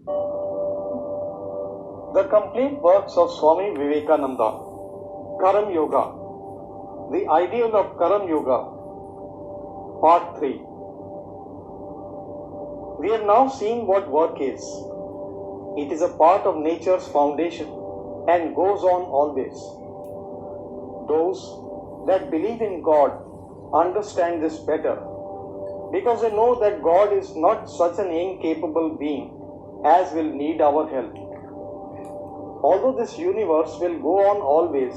The complete works of Swami Vivekananda, Karmayoga, the ideal of Karmayoga, Part 3. We have now seen what work is. It is a part of nature's foundation and goes on always. Those that believe in God understand this better because they know that God is not such an incapable being as will need our help. Although this universe will go on always,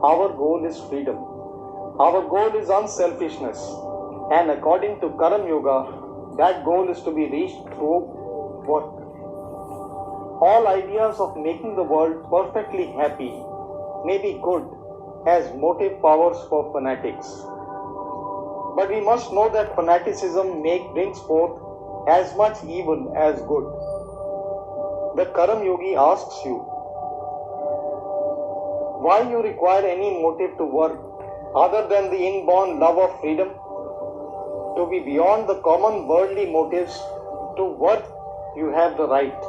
our goal is freedom. Our goal is unselfishness, and according to Karmayoga, that goal is to be reached through work. All ideas of making the world perfectly happy may be good as motive powers for fanatics. But we must know that fanaticism brings forth as much evil as good. The Karmayogi asks you, why you require any motive to work other than the inborn love of freedom? To be beyond the common worldly motives, to work you have the right,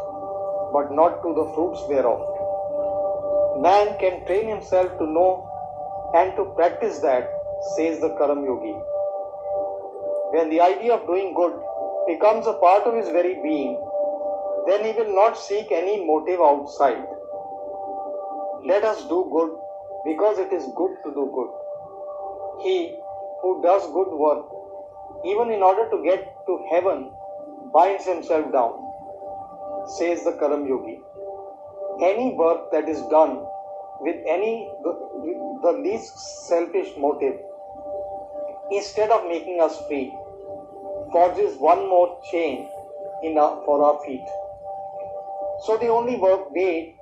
but not to the fruits thereof. Man can train himself to know and to practice that, says the Karmayogi. When the idea of doing good becomes a part of his very being, then he will not seek any motive outside. Let us do good because it is good to do good. He who does good work, even in order to get to heaven, binds himself down, says the Karmayogi. Any work that is done with the least selfish motive, instead of making us free, forges one more chain for our feet. So the only work made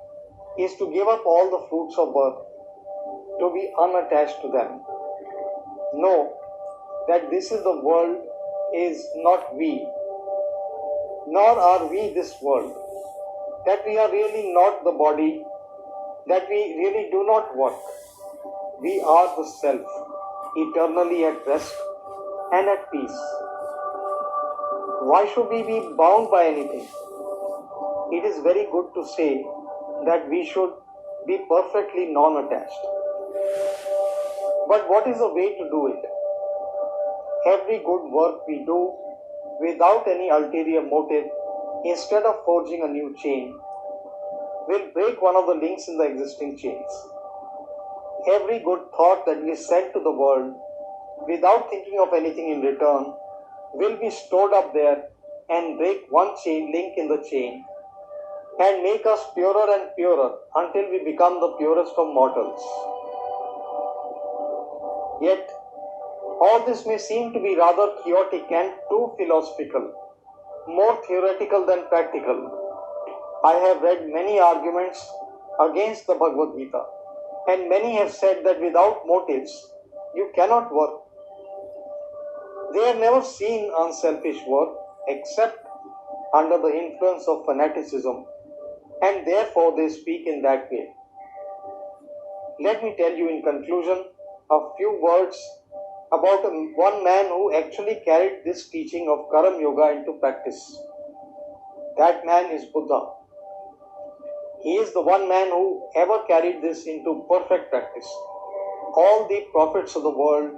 is to give up all the fruits of work, to be unattached to them. Know that this is the world is not we, nor are we this world, that we are really not the body, that we really do not work. We are the self, eternally at rest and at peace. Why should we be bound by anything? It is very good to say that we should be perfectly non-attached. But what is the way to do it? Every good work we do without any ulterior motive, instead of forging a new chain, will break one of the links in the existing chains. Every good thought that we send to the world without thinking of anything in return will be stored up there and break one link in the chain and make us purer and purer until we become the purest of mortals. Yet, all this may seem to be rather chaotic and too philosophical, more theoretical than practical. I have read many arguments against the Bhagavad Gita, and many have said that without motives, you cannot work. They have never seen unselfish work except under the influence of fanaticism, and therefore they speak in that way. Let me tell you in conclusion a few words about one man who actually carried this teaching of Karmayoga into practice. That man is Buddha. He is the one man who ever carried this into perfect practice. All the prophets of the world,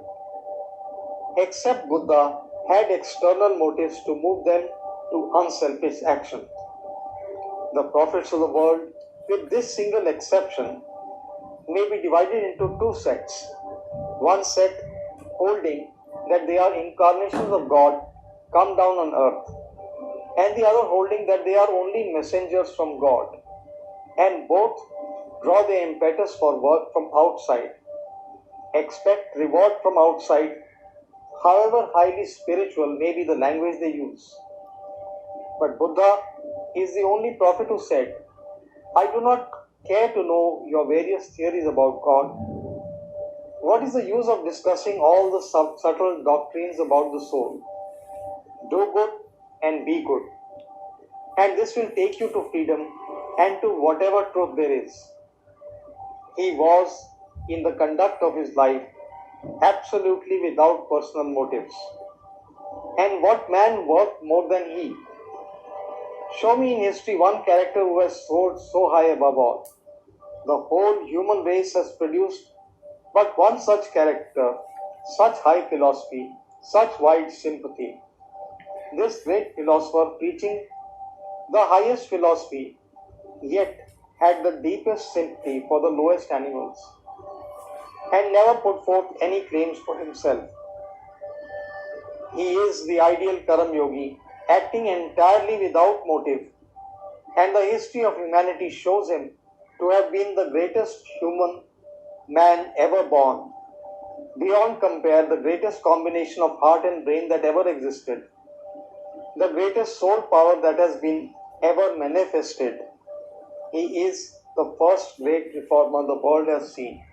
except Buddha, had external motives to move them to unselfish action. The prophets of the world, with this single exception, may be divided into two sects. One sect holding that they are incarnations of God come down on earth, and the other holding that they are only messengers from God, and both draw their impetus for work from outside, expect reward from outside, however highly spiritual may be the language they use. But Buddha is the only prophet who said, I do not care to know your various theories about God. What is the use of discussing all the subtle doctrines about the soul? Do good and be good, and this will take you to freedom and to whatever truth there is. He was, in the conduct of his life, absolutely without personal motives. And what man worked more than he? Show me in history one character who has soared so high above all. The whole human race has produced but one such character, such high philosophy, such wide sympathy. This great philosopher preaching the highest philosophy, yet had the deepest sympathy for the lowest animals, and never put forth any claims for himself. He is the ideal Karmayogi, acting entirely without motive, and the history of humanity shows him to have been the greatest human man ever born. Beyond compare, the greatest combination of heart and brain that ever existed, the greatest soul power that has been ever manifested. He is the first great reformer the world has seen.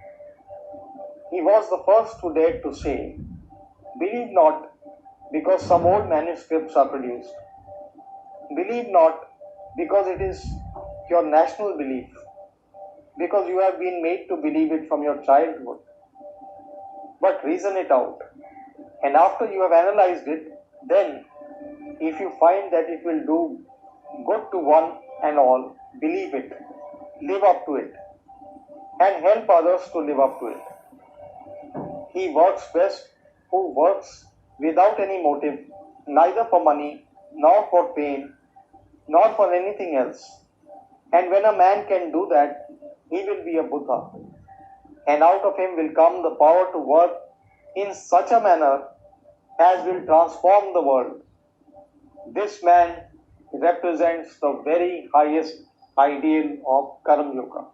He was the first who dared to say, "Believe not because some old manuscripts are produced. Believe not because it is your national belief, because you have been made to believe it from your childhood. But reason it out. And after you have analyzed it, then if you find that it will do good to one and all, believe it, live up to it, and help others to live up to it. He works best who works without any motive, neither for money, nor for pain, nor for anything else. And when a man can do that, he will be a Buddha. And out of him will come the power to work in such a manner as will transform the world. This man represents the very highest ideal of Karma Yoga."